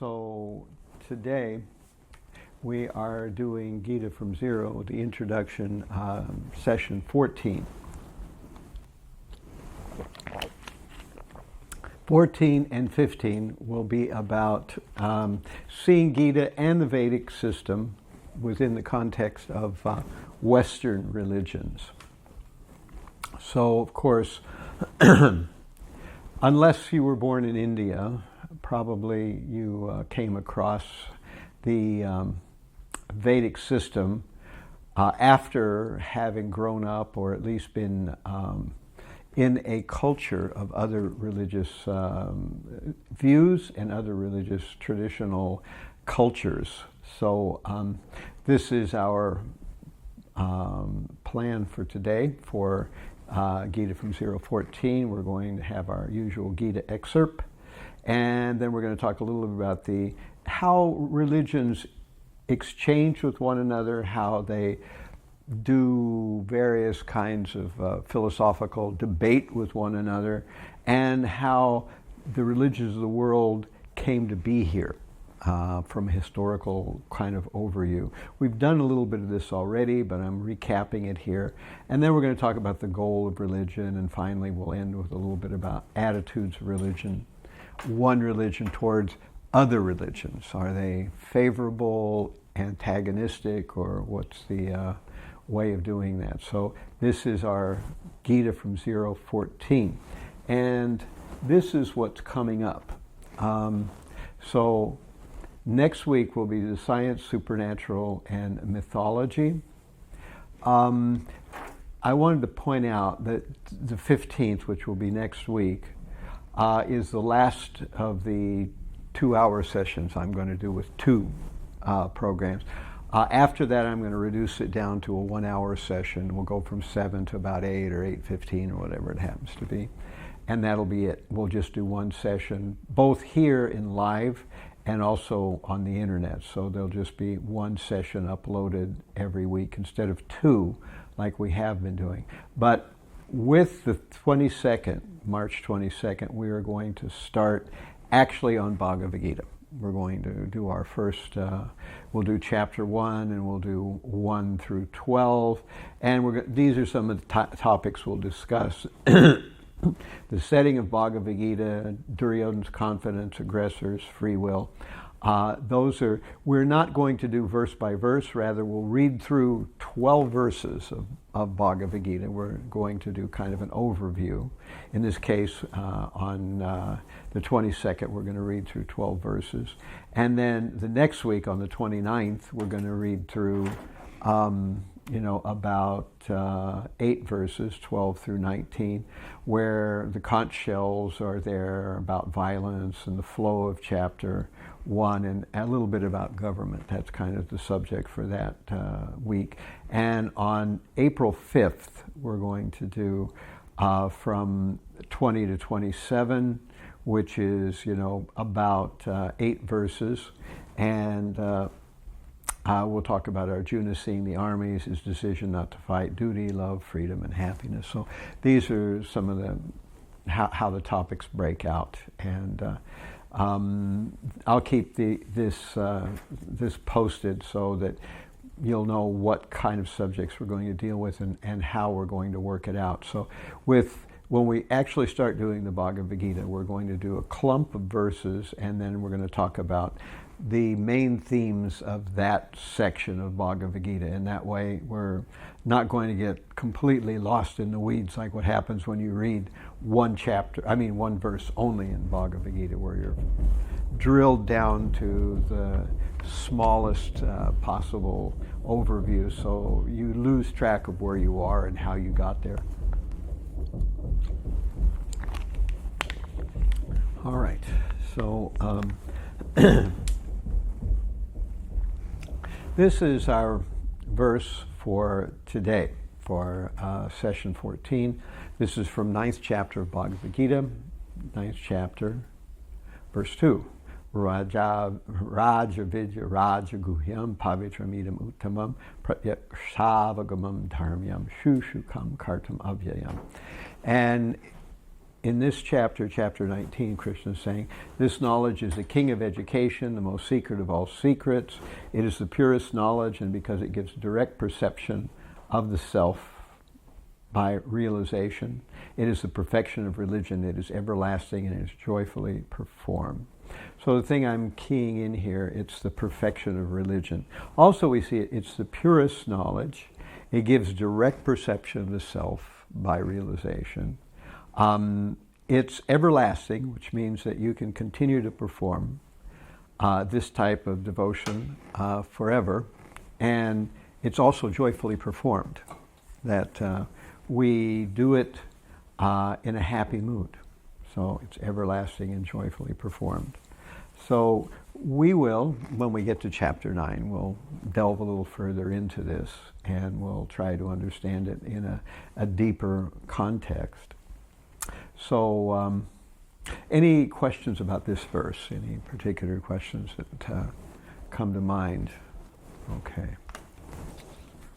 So today we are doing Gita from Zero, the introduction, session 14. 14 and 15 will be about seeing Gita and the Vedic system within the context of Western religions. So, of course, unless you were born in India, probably you came across the Vedic system after having grown up or at least been in a culture of other religious views and other religious traditional cultures. So this is our plan for today for Gita from 014. We're going to have our usual Gita excerpt, and then we're going to talk a little bit about how religions exchange with one another, how they do various kinds of philosophical debate with one another, and how the religions of the world came to be here from a historical kind of overview. We've done a little bit of this already, but I'm recapping it here. And then we're going to talk about the goal of religion, and finally we'll end with a little bit about attitudes of religion, one religion towards other religions. Are they favorable, antagonistic, or what's the way of doing that? So this is our Gita from 014. And this is what's coming up. So next week will be the science, supernatural, and mythology. I wanted to point out that the 15th, which will be next week, is the last of the 2-hour sessions I'm going to do with two programs. After that, I'm going to reduce it down to a 1-hour session. We'll go from 7 to about 8 or 8:15 or whatever it happens to be. And that'll be it. We'll just do one session, both here in live and also on the internet. So there'll just be one session uploaded every week instead of two like we have been doing. But with the 22nd, March 22nd, we are going to start actually on Bhagavad Gita. We're going to do our first, we'll do chapter 1 and we'll do 1 through 12. And these are some of the topics we'll discuss. The setting of Bhagavad Gita, Duryodhana's confidence, aggressors, free will. We're not going to do verse by verse, rather we'll read through 12 verses of Bhagavad Gita. We're going to do kind of an overview. In this case, on the 22nd, we're going to read through 12 verses. And then the next week, on the 29th, we're going to read through about 8 verses, 12 through 19, where the conch shells are there about violence and the flow of chapter 1 and a little bit about government. That's kind of the subject for that week. And on April 5th, we're going to do from 20 to 27, which is, about 8 verses. And we'll talk about Arjuna seeing the armies, his decision not to fight, duty, love, freedom, and happiness. So these are some of how the topics break out. And I'll keep this posted so that you'll know what kind of subjects we're going to deal with and how we're going to work it out. So when we actually start doing the Bhagavad Gita, we're going to do a clump of verses, and then we're going to talk about the main themes of that section of Bhagavad Gita. And that way we're not going to get completely lost in the weeds like what happens when you read one verse only in Bhagavad Gita, where you're drilled down to the smallest possible overview, so you lose track of where you are and how you got there. All right, so this is our verse for today, for session 14. This is from 9th chapter of Bhagavad Gita, 9th chapter, verse 2. Raja Vidya Raja Guhyam Pavitramidam Uttamam Pratyaksavagamam Dharmyam Shushukam Kartam Avyayam. And in this chapter, chapter 19, Krishna is saying, this knowledge is the king of education, the most secret of all secrets. It is the purest knowledge, and because it gives direct perception of the self by realization, it is the perfection of religion. It is everlasting and it is joyfully performed. So the thing I'm keying in here, it's the perfection of religion. Also we see it's the purest knowledge. It gives direct perception of the self by realization. It's everlasting, which means that you can continue to perform this type of devotion forever. And it's also joyfully performed, that we do it in a happy mood. So it's everlasting and joyfully performed. So we will, when we get to chapter 9, we'll delve a little further into this and we'll try to understand it in a deeper context. So any questions about this verse? Any particular questions that come to mind? Okay.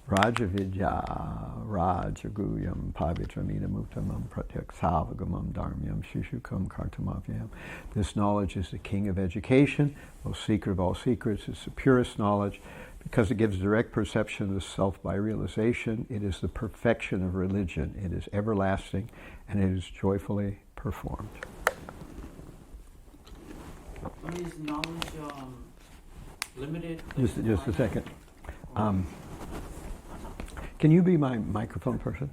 Rajavidya, Rajaguyam, Pavitramina Muktamam, Pratyaksavagamam, Dharmyam, Shishukam, Kartamavyam. This knowledge is the king of education, most secret of all secrets. It's the purest knowledge because it gives direct perception of the self by realization. It is the perfection of religion. It is everlasting and it is joyfully performed. Is knowledge limited? Just a second. Can you be my microphone person?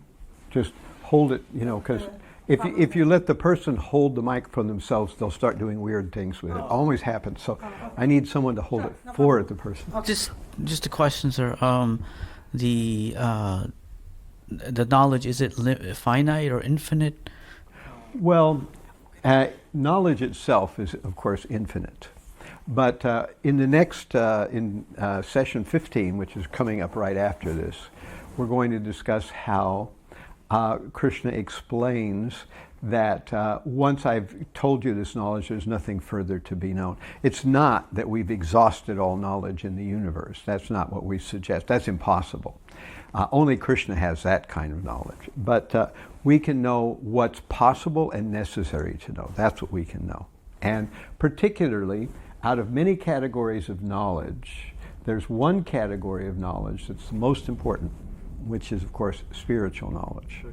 Just hold it, because if you let the person hold the microphone themselves, they'll start doing weird things with it. It always happens. So I need someone to hold it for the person. Just a question, sir. The knowledge, is it finite or infinite? Well, knowledge itself is, of course, infinite. But in the next, session 15, which is coming up right after this, we're going to discuss how Krishna explains that once I've told you this knowledge, there's nothing further to be known. It's not that we've exhausted all knowledge in the universe. That's not what we suggest. That's impossible. Only Krishna has that kind of knowledge. But we can know what's possible and necessary to know. That's what we can know. And particularly, out of many categories of knowledge, there's one category of knowledge that's the most important, which is, of course, spiritual knowledge.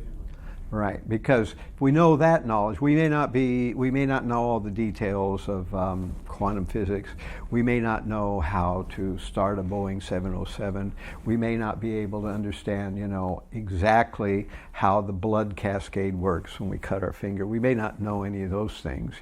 Right, because if we know that knowledge, we may not know all the details of quantum physics. We may not know how to start a Boeing 707. We may not be able to understand, exactly how the blood cascade works when we cut our finger. We may not know any of those things,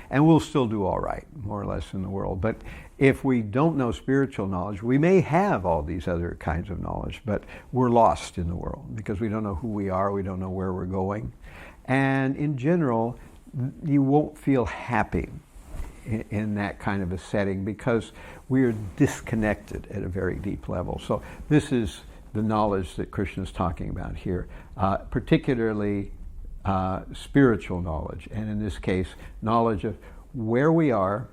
and we'll still do all right, more or less, in the world. But if we don't know spiritual knowledge, we may have all these other kinds of knowledge, but we're lost in the world because we don't know who we are, we don't know where we're going. And in general, you won't feel happy in that kind of a setting because we're disconnected at a very deep level. So this is the knowledge that Krishna is talking about here, particularly spiritual knowledge, and in this case, knowledge of where we are,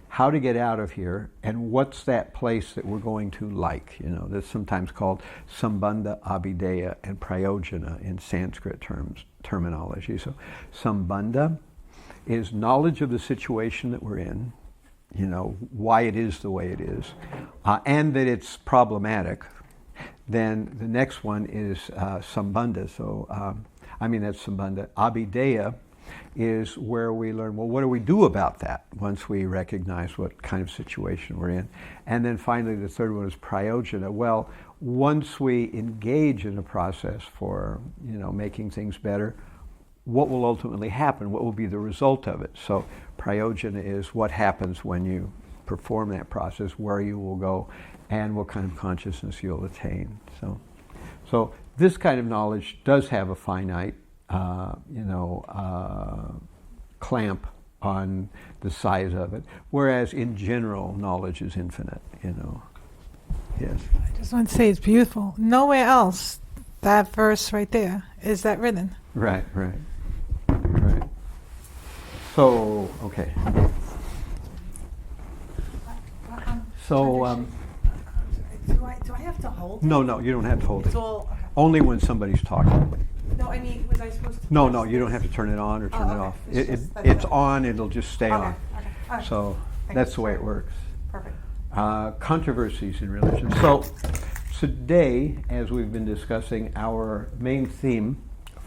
how to get out of here, and what's that place that we're going to like. That's sometimes called sambandha, abhideya, and prayojana in Sanskrit terminology. So sambandha is knowledge of the situation that we're in, why it is the way it is, and that it's problematic. Then the next one is sambandha. So, that's sambandha. Abhideya is where we learn, well, what do we do about that once we recognize what kind of situation we're in? And then finally, the third one is prayojana. Well, once we engage in a process for, making things better, what will ultimately happen? What will be the result of it? So prayojana is what happens when you perform that process, where you will go, and what kind of consciousness you'll attain. So this kind of knowledge does have a finite clamp on the size of it, whereas in general, knowledge is infinite, Yes. I just want to say it's beautiful. Nowhere else, that verse right there, is that written. Right. So, okay. So, do I have to hold it? No, you don't have to hold it. It's all, okay. Only when somebody's talking. No, I mean, was I supposed to? No, press no, you don't this? have to turn it on or turn Oh, it okay. off. It's just that- It's on, it'll just stay Okay, on. okay, all right. So Thanks. that's the way it works. Perfect. Controversies in religion. So today, as we've been discussing, our main theme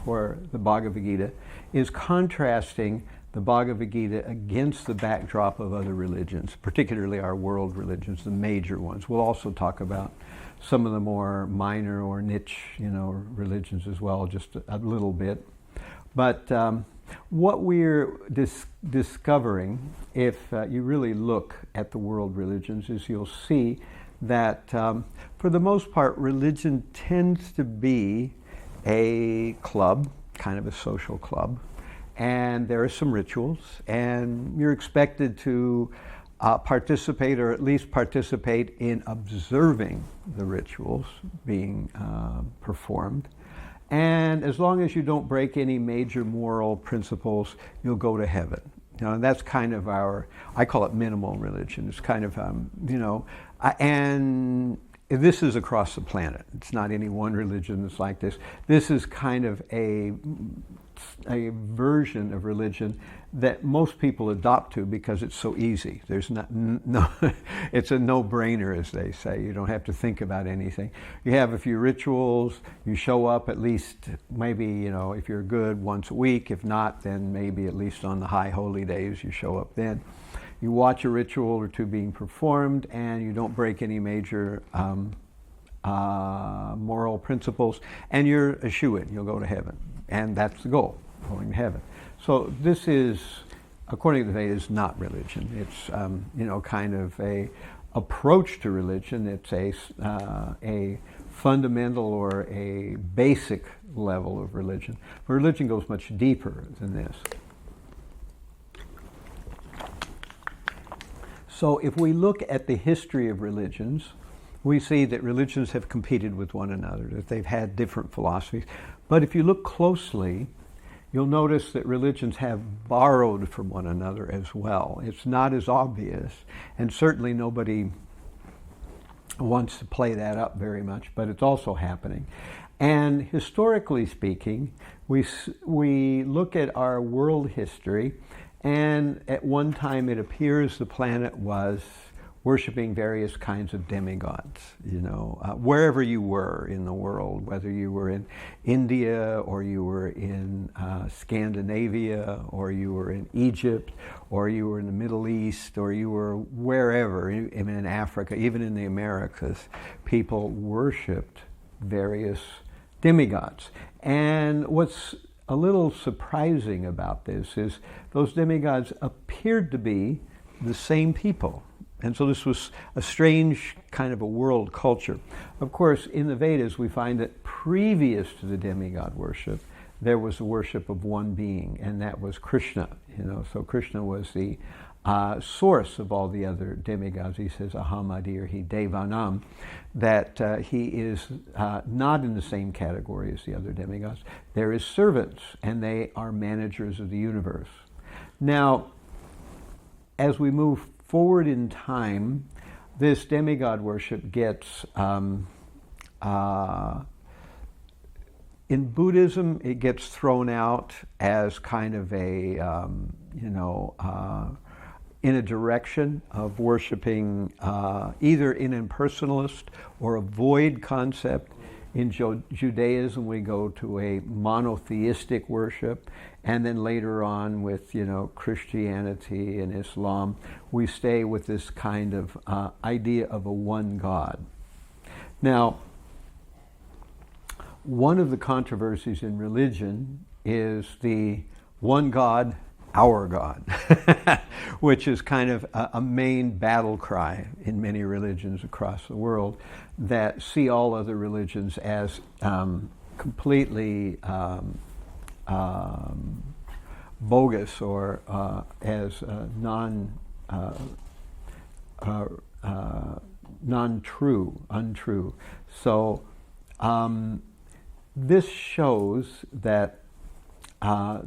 for the Bhagavad Gita is contrasting the Bhagavad Gita against the backdrop of other religions, particularly our world religions, the major ones. We'll also talk about some of the more minor or niche, religions as well, just a little bit. But what we're discovering, if you really look at the world religions, is you'll see that for the most part, religion tends to be a club, kind of a social club, and there are some rituals, and you're expected to participate, or at least participate in observing the rituals being performed. And as long as you don't break any major moral principles, you'll go to heaven. And that's kind of I call it minimal religion. It's kind of, and this is across the planet. It's not any one religion that's like this. This is kind of a version of religion that most people adopt to because it's so easy. There's no it's a no-brainer, as they say. You don't have to think about anything. You have a few rituals. You show up at least, maybe, if you're good, once a week. If not, then maybe at least on the high holy days you show up then. You watch a ritual or two being performed, and you don't break any major moral principles, and you're a shoo-in. You'll go to heaven. And that's the goal, going to heaven. So this is, according to the Vedas, not religion. It's, kind of a approach to religion. It's a fundamental or a basic level of religion. But religion goes much deeper than this. So if we look at the history of religions, we see that religions have competed with one another, that they've had different philosophies. But if you look closely, you'll notice that religions have borrowed from one another as well. It's not as obvious, and certainly nobody wants to play that up very much, but it's also happening. And historically speaking, we look at our world history, and at one time it appears the planet was worshiping various kinds of demigods, wherever you were in the world, whether you were in India or you were in Scandinavia or you were in Egypt or you were in the Middle East or you were wherever, even in Africa, even in the Americas, people worshipped various demigods. And what's a little surprising about this is those demigods appeared to be the same people. And so this was a strange kind of a world culture. Of course, in the Vedas, we find that previous to the demigod worship, there was the worship of one being, and that was Krishna. So Krishna was the source of all the other demigods. He says, Aham adirhi devanam, that he is not in the same category as the other demigods. They're his servants, and they are managers of the universe. Now, as we move forward in time, this demigod worship gets, in Buddhism, it gets thrown out as kind of a, in a direction of worshiping either an impersonalist or a void concept. In Judaism, we go to a monotheistic worship, and then later on with, Christianity and Islam, we stay with this kind of idea of a one God. Now, one of the controversies in religion is the one God, our God, which is kind of a main battle cry in many religions across the world that see all other religions as completely bogus or as untrue. So this shows that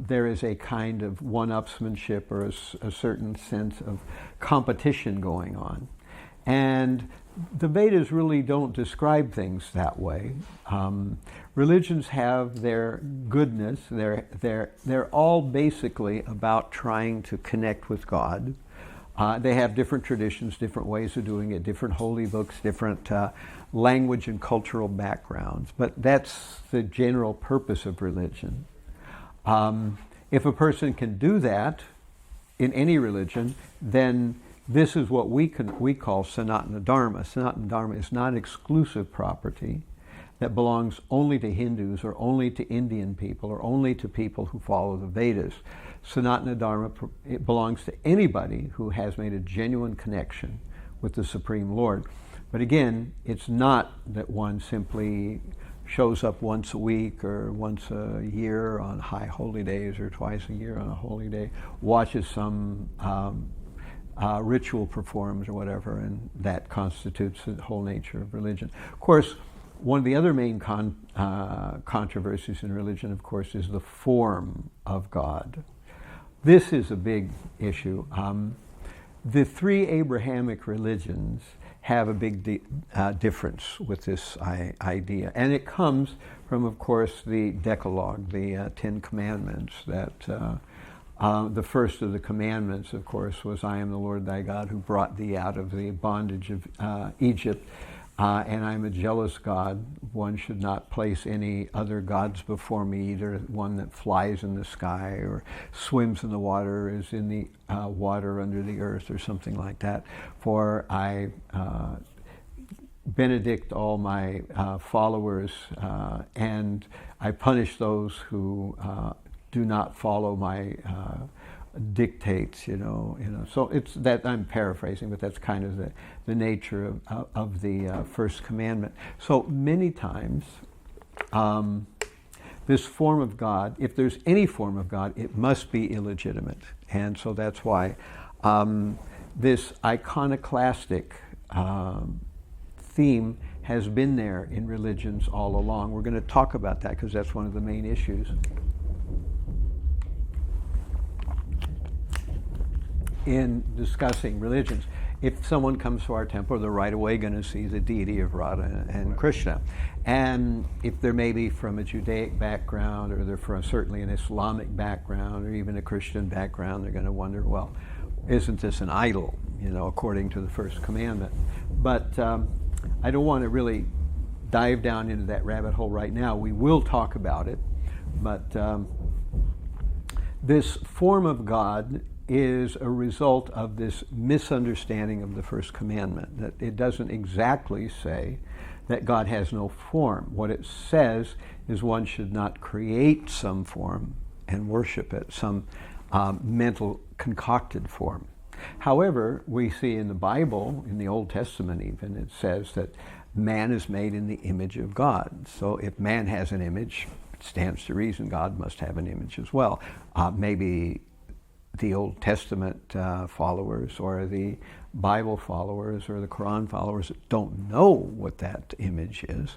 there is a kind of one-upsmanship or a certain sense of competition going on. And the Vedas really don't describe things that way. Religions have their goodness. They're all basically about trying to connect with God. They have different traditions, different ways of doing it, different holy books, different language and cultural backgrounds. But that's the general purpose of religion. If a person can do that in any religion, then this is what we call Sanatana Dharma. Sanatana Dharma is not exclusive property that belongs only to Hindus or only to Indian people or only to people who follow the Vedas. Sanatana Dharma, it belongs to anybody who has made a genuine connection with the Supreme Lord. But again, it's not that one simply shows up once a week or once a year on high holy days or twice a year on a holy day, watches some ritual performed or whatever, and that constitutes the whole nature of religion. Of course, one of the other main controversies in religion, of course, is the form of God. This is a big issue. The three Abrahamic religions have a big difference with this idea. And it comes from, of course, the Decalogue, the Ten Commandments, that the first of the commandments, of course, was, I am the Lord thy God who brought thee out of the bondage of Egypt, and I'm a jealous God. One should not place any other gods before me, either one that flies in the sky or swims in the water, is in the water under the earth, or something like that. For I benedict all my followers, and I punish those who do not follow my dictates, you know. So it's that, I'm paraphrasing, but that's kind of the nature of the first commandment. So many times, this form of God, if there's any form of God, it must be illegitimate. And so that's why this iconoclastic theme has been there in religions all along. We're going to talk about that because that's one of the main issues in discussing religions. If someone comes to our temple, they're right away going to see the deity of Radha and Krishna. And if they're maybe from a Judaic background, or they're from certainly an Islamic background, or even a Christian background, they're going to wonder, well, isn't this an idol, according to the first commandment? But I don't want to really dive down into that rabbit hole right now. We will talk about it. But this form of God is a result of this misunderstanding of the first commandment, that it doesn't exactly say that God has no form. What it says is one should not create some form and worship it, some mental concocted form. However, we see in the Bible, in the Old Testament even, it says that man is made in the image of God. So if man has an image, it stands to reason God must have an image as well. Maybe the Old Testament followers or the Bible followers or the Quran followers don't know what that image is,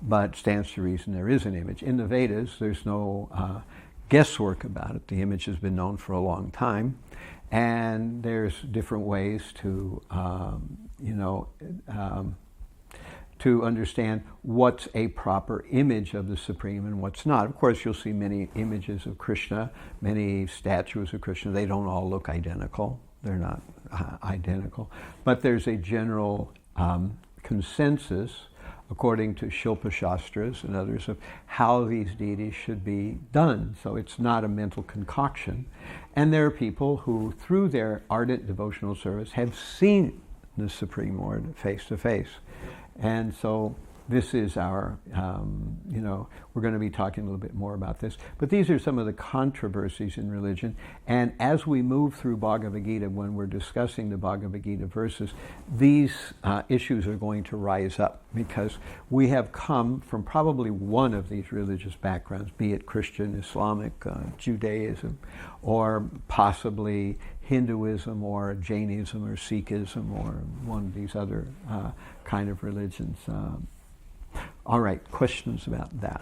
but stands to reason there is an image. In the Vedas, there's no guesswork about it. The image has been known for a long time, and there's different ways to, to understand what's a proper image of the Supreme and what's not. Of course, you'll see many images of Krishna, many statues of Krishna. They don't all look identical. They're not identical. But there's a general consensus, according to Shilpa Shastras and others, of how these deities should be done. So it's not a mental concoction. And there are people who, through their ardent devotional service, have seen the Supreme Lord face to face. And so this is our, we're going to be talking a little bit more about this. But these are some of the controversies in religion. And as we move through Bhagavad Gita, when we're discussing the Bhagavad Gita verses, these issues are going to rise up, because we have come from probably one of these religious backgrounds, be it Christian, Islamic, Judaism, or possibly Hinduism or Jainism or Sikhism or one of these other kind of religions. All right, questions about that?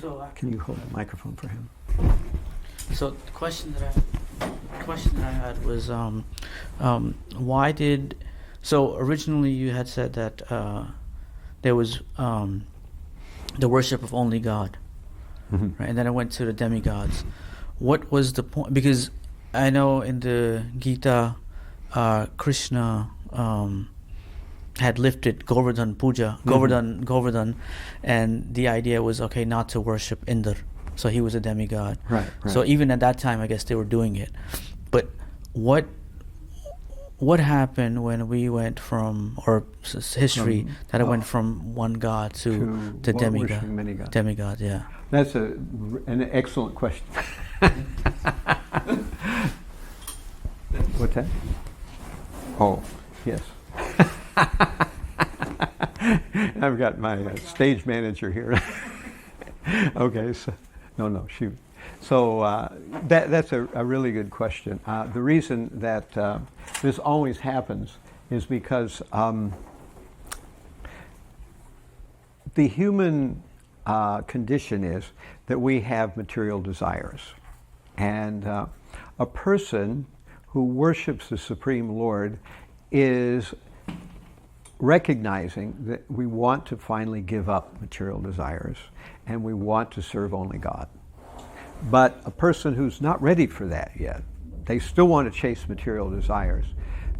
So Can you hold the microphone for him? So the question that I had was, why did So originally you had said that there was the worship of only God, Mhm. right? And then it went to the demigods. What was the point? Because I know in the Gita, Krishna had lifted Govardhan Puja, Govardhan, and the idea was, okay, not to worship Indra. So he was a demigod. Right. So even at that time, I guess they were doing it. But what happened when we went from, or history, that it went from one god to demigod? Worshiping many gods. Demigod, yeah. That's an excellent question. What's that? Oh, yes. I've got my stage manager here. Okay, so shoot. So that's a really good question. The reason that this always happens is because the human condition is that we have material desires. And a person who worships the Supreme Lord is recognizing that we want to finally give up material desires and we want to serve only God. But a person who's not ready for that yet, they still want to chase material desires,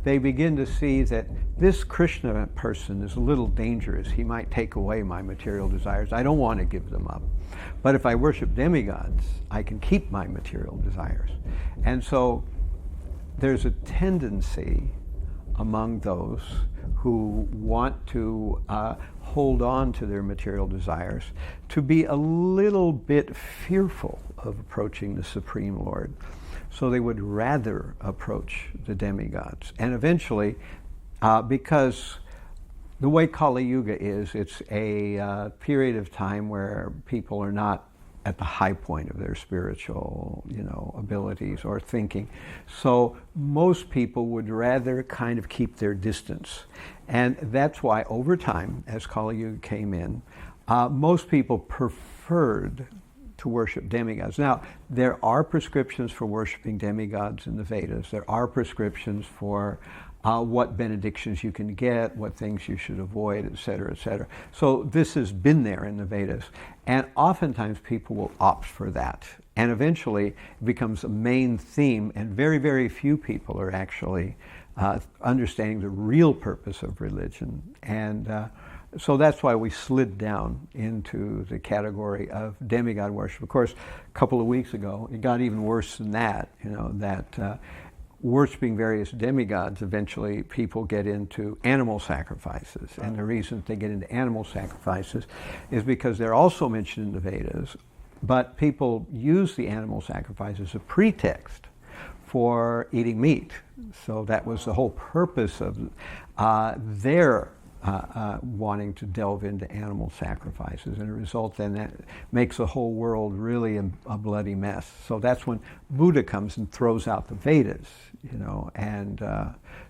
they begin to see that this Krishna person is a little dangerous. He might take away my material desires. I don't want to give them up. But if I worship demigods, I can keep my material desires. And so there's a tendency among those who want to hold on to their material desires to be a little bit fearful of approaching the Supreme Lord. So they would rather approach the demigods. And eventually, because the way Kaliyuga is, it's a period of time where people are not at the high point of their spiritual, abilities or thinking. So most people would rather kind of keep their distance. And that's why over time, as Kaliyuga came in, most people preferred to worship demigods. Now, there are prescriptions for worshiping demigods in the Vedas. There are prescriptions for what benedictions you can get, what things you should avoid, et cetera, et cetera. So this has been there in the Vedas. And oftentimes people will opt for that. And eventually it becomes a main theme, and very, very few people are actually understanding the real purpose of religion. And so that's why we slid down into the category of demigod worship. Of course, a couple of weeks ago, it got even worse than that, that worshiping various demigods, eventually people get into animal sacrifices. And the reason they get into animal sacrifices is because they're also mentioned in the Vedas, but people use the animal sacrifice as a pretext for eating meat. So that was the whole purpose of their wanting to delve into animal sacrifices, and a result then that makes the whole world really a bloody mess. So that's when Buddha comes and throws out the Vedas, and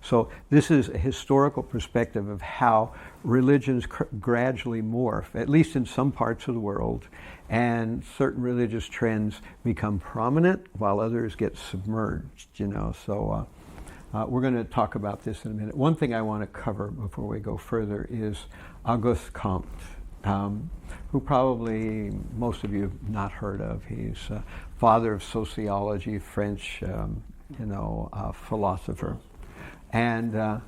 so this is a historical perspective of how religions gradually morph, at least in some parts of the world, and certain religious trends become prominent while others get submerged, so we're going to talk about this in a minute. One thing I want to cover before we go further is Auguste Comte, who probably most of you have not heard of. He's father of sociology, French, philosopher. And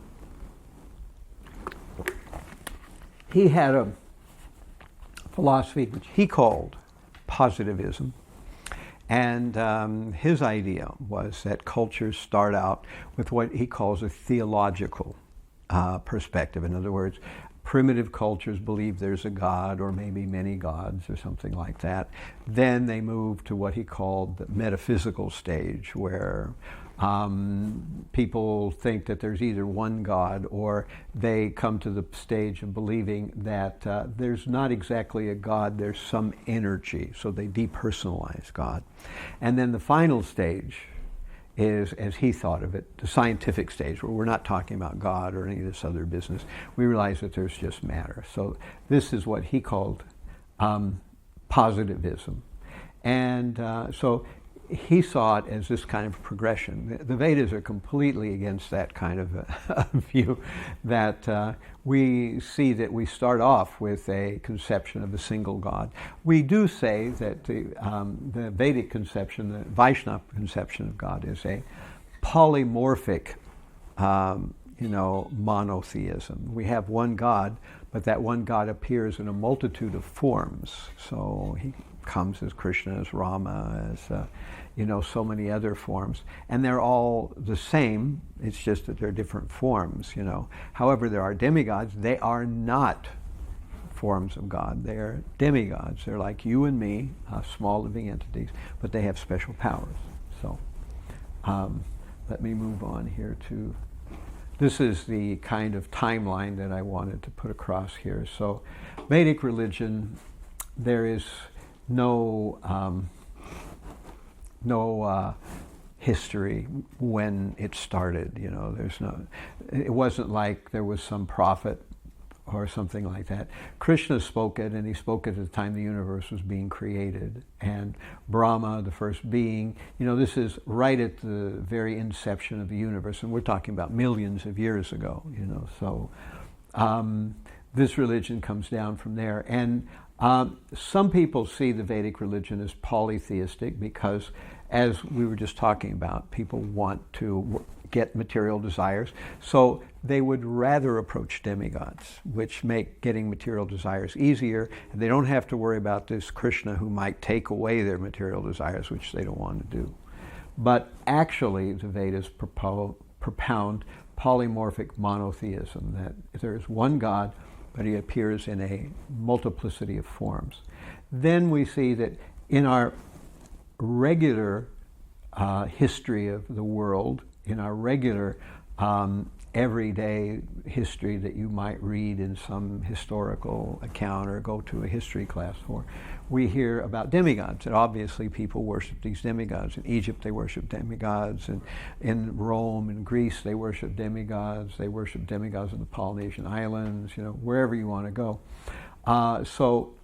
he had a philosophy which he called positivism. And his idea was that cultures start out with what he calls a theological perspective. In other words, primitive cultures believe there's a god or maybe many gods or something like that. Then they move to what he called the metaphysical stage, where people think that there's either one God, or they come to the stage of believing that there's not exactly a God, there's some energy. So they depersonalize God. And then the final stage is, as he thought of it, the scientific stage, where we're not talking about God or any of this other business. We realize that there's just matter. So this is what he called positivism. And so he saw it as this kind of progression. The Vedas are completely against that kind of a view, that we see that we start off with a conception of a single God. We do say that the Vedic conception, the Vaishnava conception of God, is a polymorphic, monotheism. We have one God, but that one God appears in a multitude of forms. So he comes as Krishna, as Rama, as so many other forms, and they're all the same. It's just that they're different forms. However, there are demigods. They are not forms of God. They're demigods. They're like you and me, small living entities, but they have special powers. So let me move on here to. This is the kind of timeline that I wanted to put across here. So, Vedic religion, there is no history when it started. It wasn't like there was some prophet or something like that. Krishna spoke it, and he spoke it at the time the universe was being created. And Brahma, the first being, this is right at the very inception of the universe, and we're talking about millions of years ago, So this religion comes down from there. And some people see the Vedic religion as polytheistic because, as we were just talking about, people want to get material desires. So they would rather approach demigods, which make getting material desires easier. And they don't have to worry about this Krishna who might take away their material desires, which they don't want to do. But actually, the Vedas propound polymorphic monotheism, that there is one God, but he appears in a multiplicity of forms. Then we see that in our regular history of the world, in our regular everyday history that you might read in some historical account or go to a history class for, we hear about demigods. And obviously people worship these demigods. In Egypt they worship demigods, and in Rome and Greece they worship demigods. They worship demigods in the Polynesian Islands, wherever you want to go. So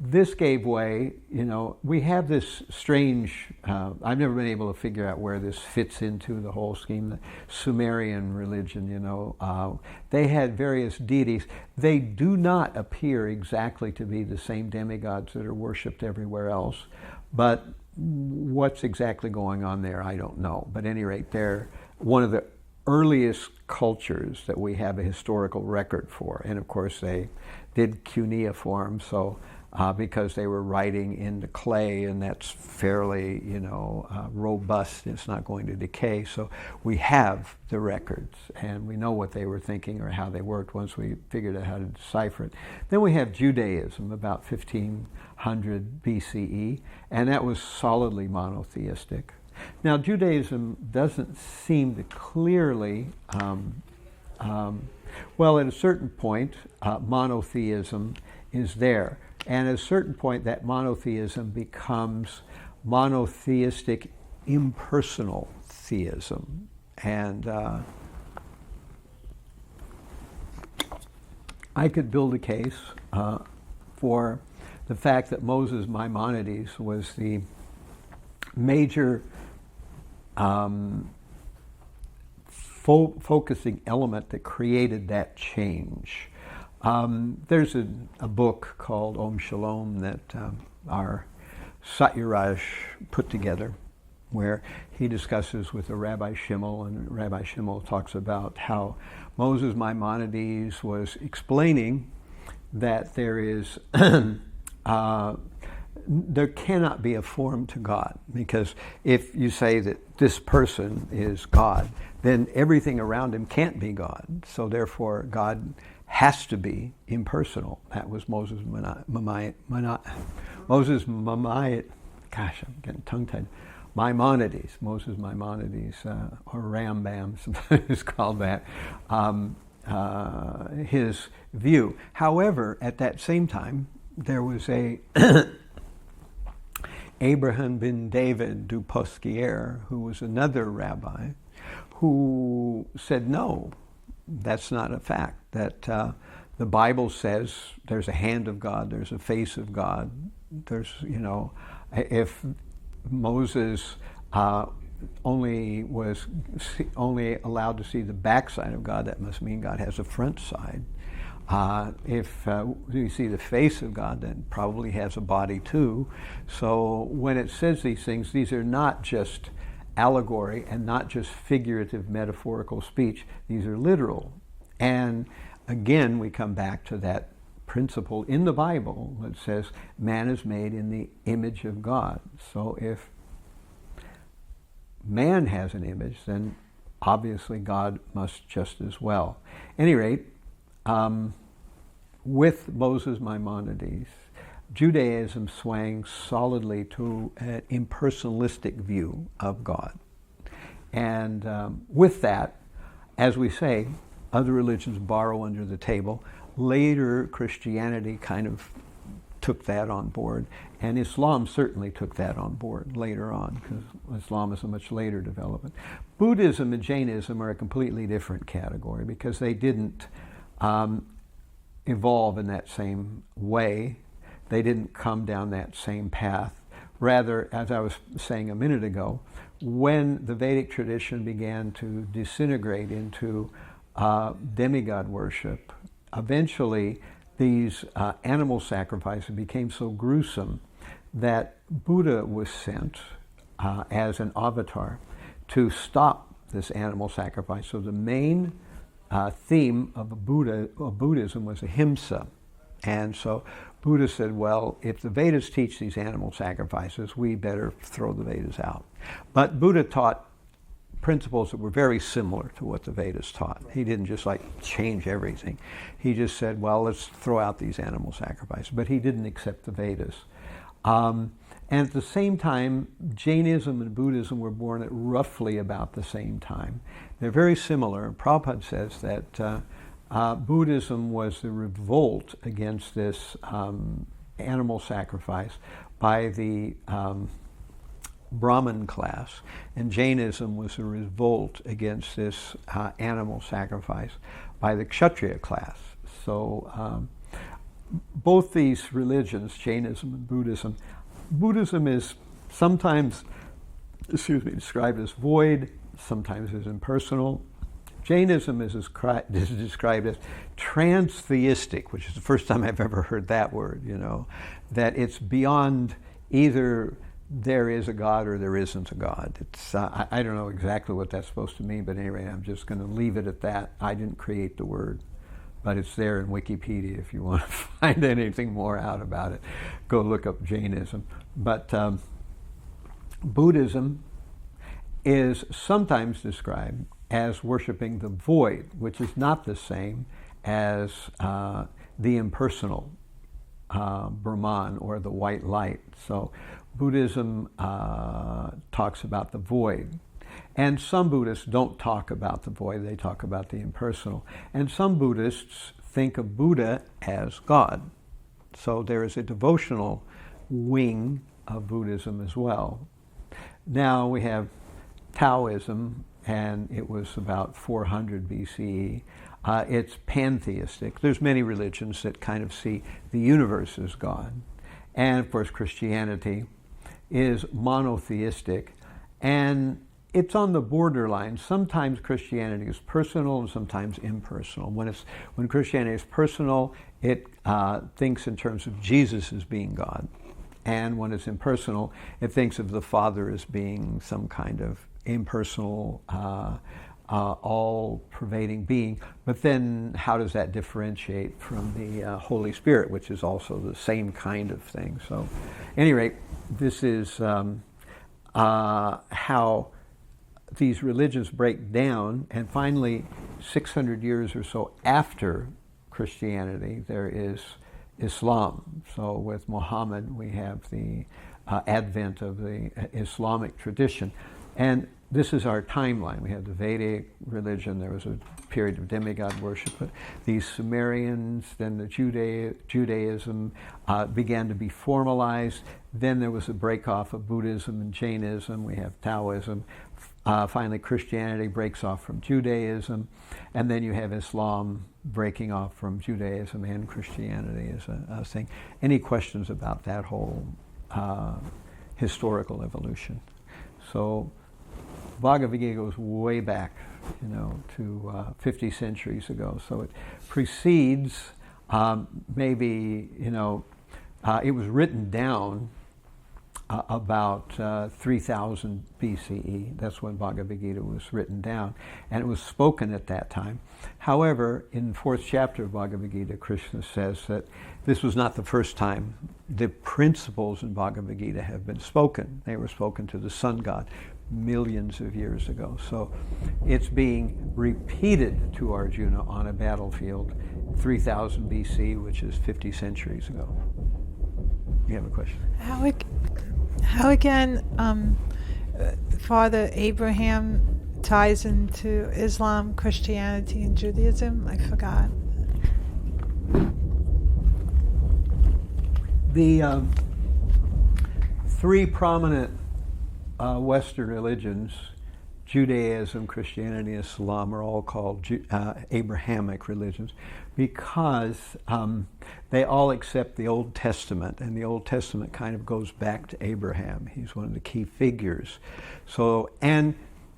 this gave way, we have this strange, I've never been able to figure out where this fits into the whole scheme, the Sumerian religion, they had various deities. They do not appear exactly to be the same demigods that are worshipped everywhere else, but what's exactly going on there, I don't know. But at any rate, they're one of the earliest cultures that we have a historical record for. And of course they did cuneiform, so because they were writing in the clay, and that's fairly, robust. It's not going to decay. So we have the records, and we know what they were thinking or how they worked once we figured out how to decipher it. Then we have Judaism, about 1500 BCE, and that was solidly monotheistic. Now, Judaism doesn't seem to clearly, well, at a certain point, monotheism is there. And at a certain point, that monotheism becomes monotheistic impersonal theism. And I could build a case for the fact that Moses Maimonides was the major focusing element that created that change. There's a book called Om Shalom that our Satyayuga put together, where he discusses with the Rabbi Schimmel, and Rabbi Schimmel talks about how Moses Maimonides was explaining that there is there cannot be a form to God, because if you say that this person is God, then everything around him can't be God. So therefore, God has to be impersonal. That was Moses Maimonides, Moses Maimonides, or Rambam, sometimes called that, his view. However, at that same time, there was a Abraham bin David du Posquier, who was another rabbi, who said, no, that's not a fact. That the Bible says there's a hand of God, there's a face of God. There's, if Moses only was only allowed to see the backside of God, that must mean God has a front side. If you see the face of God, then probably has a body too. So when it says these things, these are not just allegory and not just figurative metaphorical speech. These are literal. And again, we come back to that principle in the Bible that says man is made in the image of God. So if man has an image, then obviously God must just as well. At any rate, with Moses Maimonides, Judaism swang solidly to an impersonalistic view of God. And with that, as we say, other religions borrow under the table. Later, Christianity kind of took that on board, and Islam certainly took that on board later on, because Islam is a much later development. Buddhism and Jainism are a completely different category because they didn't evolve in that same way. They didn't come down that same path. Rather, as I was saying a minute ago, when the Vedic tradition began to disintegrate into demigod worship, eventually these animal sacrifices became so gruesome that Buddha was sent as an avatar to stop this animal sacrifice. So the main theme of Buddhism was ahimsa. And so Buddha said, well, if the Vedas teach these animal sacrifices, we better throw the Vedas out. But Buddha taught principles that were very similar to what the Vedas taught. He didn't just change everything. He just said, well, let's throw out these animal sacrifices. But he didn't accept the Vedas. And at the same time, Jainism and Buddhism were born at roughly about the same time. They're very similar. Prabhupada says that Buddhism was the revolt against this animal sacrifice by the Brahmin class, and Jainism was a revolt against this animal sacrifice by the Kshatriya class. So both these religions, Jainism and Buddhism is sometimes, described as void, sometimes as impersonal. Jainism is described as transtheistic, which is the first time I've ever heard that word, that it's beyond either there is a God or there isn't a God. It's I don't know exactly what that's supposed to mean, but anyway, I'm just going to leave it at that. I didn't create the word, but it's there in Wikipedia if you want to find anything more out about it. Go look up Jainism. But Buddhism is sometimes described as worshiping the void, which is not the same as the impersonal Brahman or the white light. So Buddhism talks about the void. And some Buddhists don't talk about the void, they talk about the impersonal. And some Buddhists think of Buddha as God. So there is a devotional wing of Buddhism as well. Now we have Taoism, and it was about 400 BCE. It's pantheistic. There's many religions that kind of see the universe as God. And of course Christianity is monotheistic, and it's on the borderline. Sometimes Christianity is personal and sometimes impersonal. When Christianity is personal, it thinks in terms of Jesus as being God. And when it's impersonal, it thinks of the Father as being some kind of impersonal, all-pervading being. But then how does that differentiate from the Holy Spirit, which is also the same kind of thing? So at any rate, this is how these religions break down. And finally, 600 years or so after Christianity, there is Islam. So with Muhammad, we have the advent of the Islamic tradition. And this is our timeline. We have the Vedic religion. There was a period of demigod worship. But these Sumerians, then the Judaism began to be formalized. Then there was a break-off of Buddhism and Jainism. We have Taoism. Finally, Christianity breaks off from Judaism. And then you have Islam breaking off from Judaism and Christianity as a thing. Any questions about that whole historical evolution. So Bhagavad Gita goes way back, to 50 centuries ago. So it precedes maybe, it was written down about 3000 BCE. That's when Bhagavad Gita was written down, and it was spoken at that time. However, in the 4th chapter of Bhagavad Gita, Krishna says that this was not the first time the principles in Bhagavad Gita have been spoken. They were spoken to the sun god millions of years ago. So it's being repeated to Arjuna on a battlefield 3000 BC, which is 50 centuries ago. You have a question? How again, Father Abraham ties into Islam, Christianity, and Judaism? I forgot. The three prominent Western religions, Judaism, Christianity, and Islam, are all called Abrahamic religions because they all accept the Old Testament, and the Old Testament kind of goes back to Abraham. He's one of the key figures. So, and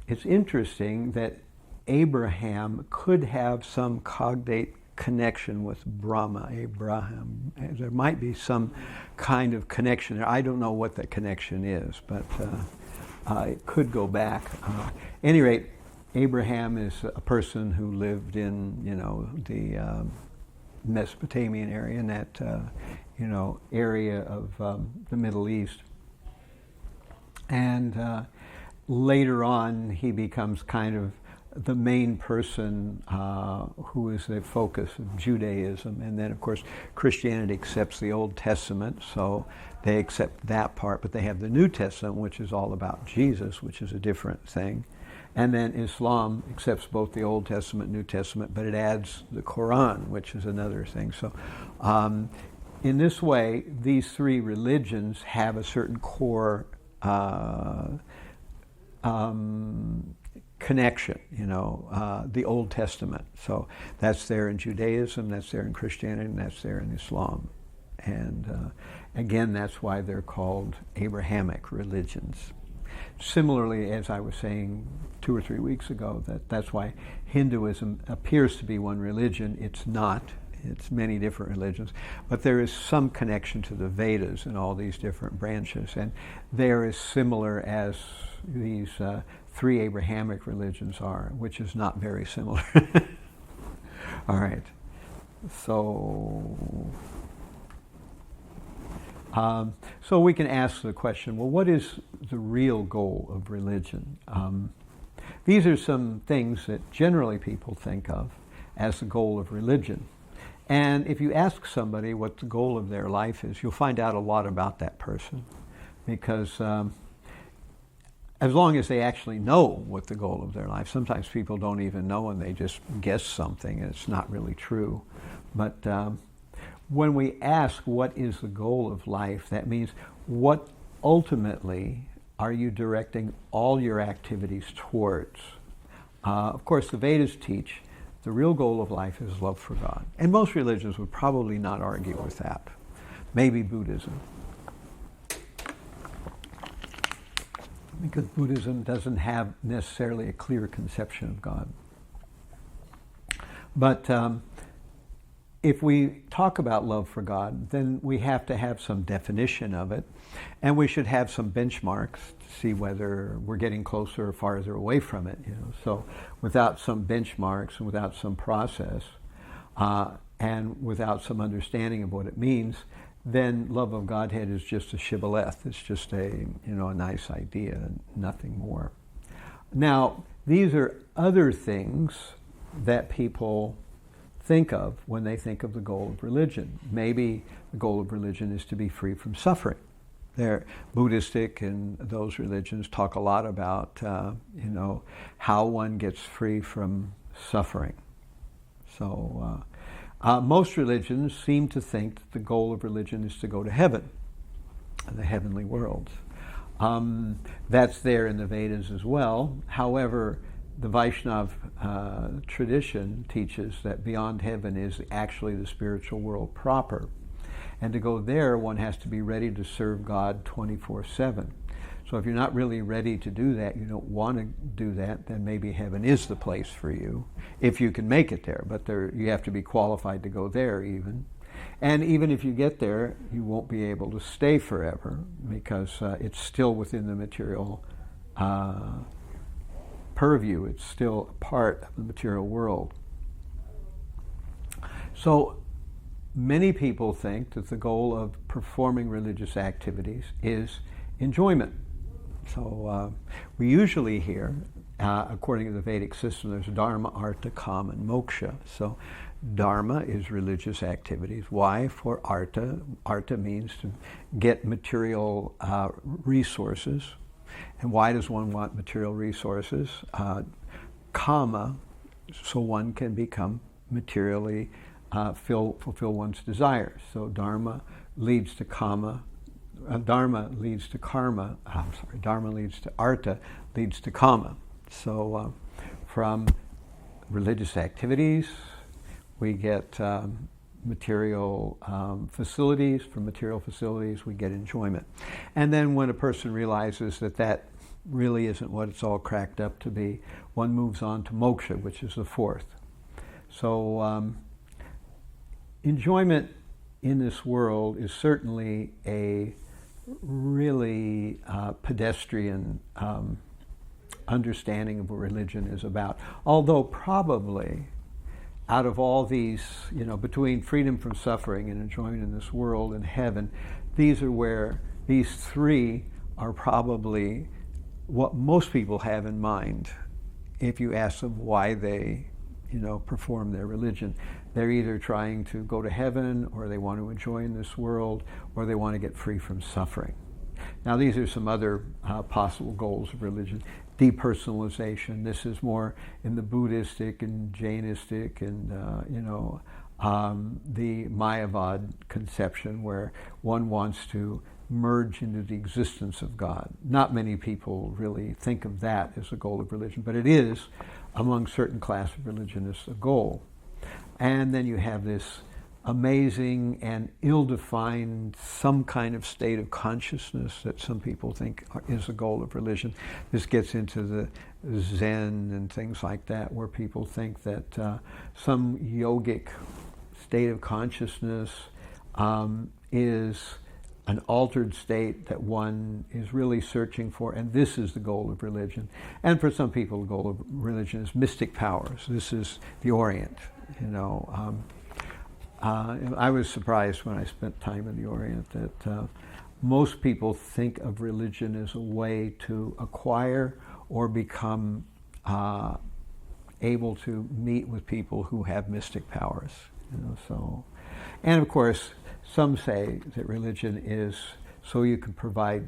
it's interesting that Abraham could have some cognate connection with Brahma, Abraham. There might be some kind of connection there. I don't know what that connection is, but it could go back. At any rate, Abraham is a person who lived in, the Mesopotamian area, in that, area of the Middle East. And later on, he becomes kind of the main person who is the focus of Judaism. And then, of course, Christianity accepts the Old Testament, so they accept that part, but they have the New Testament, which is all about Jesus, which is a different thing. And then Islam accepts both the Old Testament, New Testament, but it adds the Quran, which is another thing. So in this way, these three religions have a certain core connection, the Old Testament. So that's there in Judaism, that's there in Christianity, and that's there in Islam. And again, that's why they're called Abrahamic religions. Similarly, as I was saying 2 or 3 weeks ago, that's why Hinduism appears to be one religion. It's not. It's many different religions. But there is some connection to the Vedas and all these different branches. And they're as similar as these three Abrahamic religions are, which is not very similar. All right. So we can ask the question, well, what is the real goal of religion? These are some things that generally people think of as the goal of religion. And if you ask somebody what the goal of their life is, you'll find out a lot about that person. Because as long as they actually know what the goal of their life, sometimes people don't even know and they just guess something and it's not really true. But when we ask what is the goal of life, that means what ultimately are you directing all your activities towards? Of course, the Vedas teach the real goal of life is love for God. And most religions would probably not argue with that. Maybe Buddhism. Because Buddhism doesn't have necessarily a clear conception of God. But if we talk about love for God, then we have to have some definition of it, and we should have some benchmarks to see whether we're getting closer or farther away from it. So without some benchmarks and without some process, and without some understanding of what it means, then love of Godhead is just a shibboleth. It's just a nice idea, nothing more. Now, these are other things that people think of when they think of the goal of religion. Maybe the goal of religion is to be free from suffering. They're Buddhistic, and those religions talk a lot about, how one gets free from suffering. So most religions seem to think that the goal of religion is to go to heaven, the heavenly worlds. That's there in the Vedas as well. However, the Vaishnava tradition teaches that beyond heaven is actually the spiritual world proper. And to go there, one has to be ready to serve God 24/7. So if you're not really ready to do that, you don't want to do that, then maybe heaven is the place for you, if you can make it there. But you have to be qualified to go there even. And even if you get there, you won't be able to stay forever, because it's still within the material purview. It's still a part of the material world. So many people think that the goal of performing religious activities is enjoyment. So we usually hear, according to the Vedic system, there's dharma, artha, kama, and moksha. So dharma is religious activities. Why? For artha. Artha means to get material resources. And why does one want material resources? Kama, so one can become materially, fulfill one's desires. So dharma leads to kama. Dharma leads to karma. Dharma leads to artha, leads to kama. So from religious activities, we get material facilities. From material facilities, we get enjoyment. And then when a person realizes that that really isn't what it's all cracked up to be, one moves on to moksha, which is the fourth. So enjoyment in this world is certainly a really pedestrian understanding of what religion is about. Although probably out of all these, between freedom from suffering and enjoyment in this world and heaven, these are where these three are probably what most people have in mind if you ask them why they, perform their religion. They're either trying to go to heaven, or they want to enjoy in this world, or they want to get free from suffering. Now, these are some other possible goals of religion. Depersonalization. This is more in the Buddhistic and Jainistic and, the Mayavad conception, where one wants to merge into the existence of God. Not many people really think of that as a goal of religion, but it is, among certain class of religionists, a goal. And then you have this amazing and ill-defined some kind of state of consciousness that some people think is a goal of religion. This gets into the Zen and things like that, where people think that some yogic state of consciousness is an altered state that one is really searching for, and this is the goal of religion. And for some people, the goal of religion is mystic powers. This is the Orient, I was surprised when I spent time in the Orient that most people think of religion as a way to acquire or become able to meet with people who have mystic powers. And of course, some say that religion is so you can provide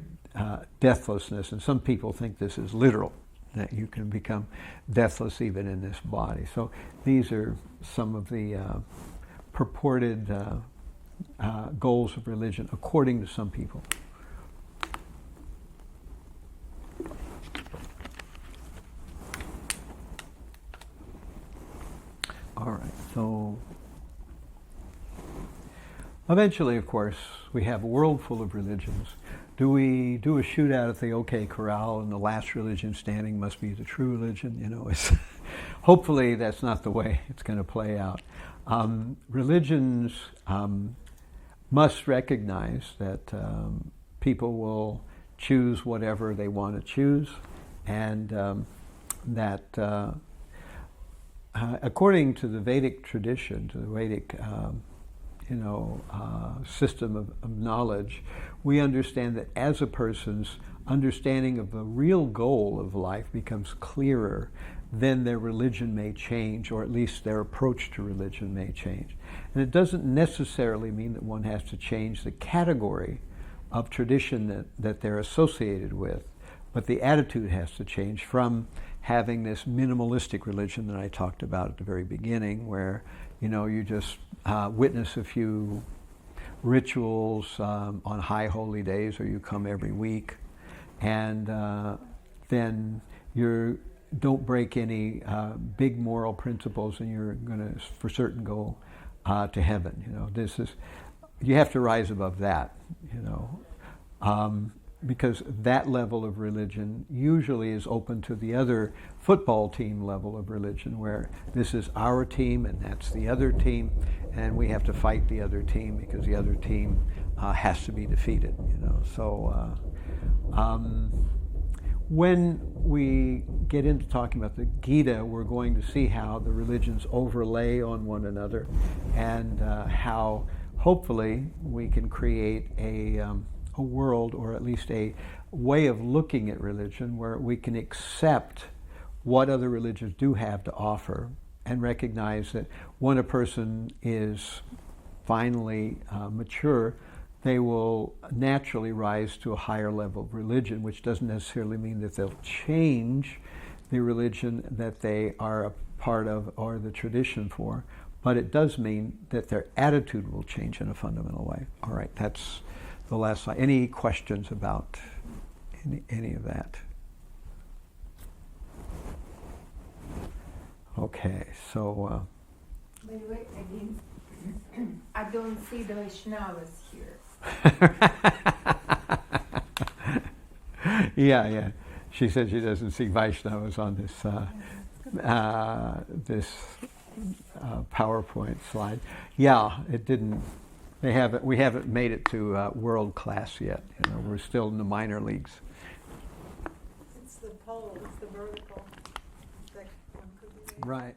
deathlessness, and some people think this is literal, that you can become deathless even in this body. So these are some of the purported goals of religion, according to some people. All right, so eventually, of course, we have a world full of religions. Do we do a shootout at the OK Corral and the last religion standing must be the true religion? Hopefully that's not the way it's going to play out. Religions must recognize that people will choose whatever they want to choose, and that according to the Vedic tradition, to the Vedic system of knowledge, we understand that as a person's understanding of the real goal of life becomes clearer, then their religion may change, or at least their approach to religion may change. And it doesn't necessarily mean that one has to change the category of tradition that they're associated with, but the attitude has to change from having this minimalistic religion that I talked about at the very beginning, where you just witness a few rituals on high holy days, or you come every week, and then you don't break any big moral principles, and you're going to, for certain, go to heaven. This is you have to rise above that, because that level of religion usually is open to the other football team level of religion, where this is our team and that's the other team, and we have to fight the other team because the other team has to be defeated. So when we get into talking about the Gita, we're going to see how the religions overlay on one another, and how hopefully we can create a world, or at least a way of looking at religion, where we can accept what other religions do have to offer, and recognize that when a person is finally mature, they will naturally rise to a higher level of religion, which doesn't necessarily mean that they'll change the religion that they are a part of or the tradition for, but it does mean that their attitude will change in a fundamental way. All right, that's the last slide. Any questions about any of that? Okay, so... By the way, again, I don't see the Vaishnavas here. Yeah. She said she doesn't see Vaishnavas on this PowerPoint slide. Yeah, it didn't. We haven't made it to world class yet. We're still in the minor leagues. It's the pole. It's the vertical. That one could be. Right.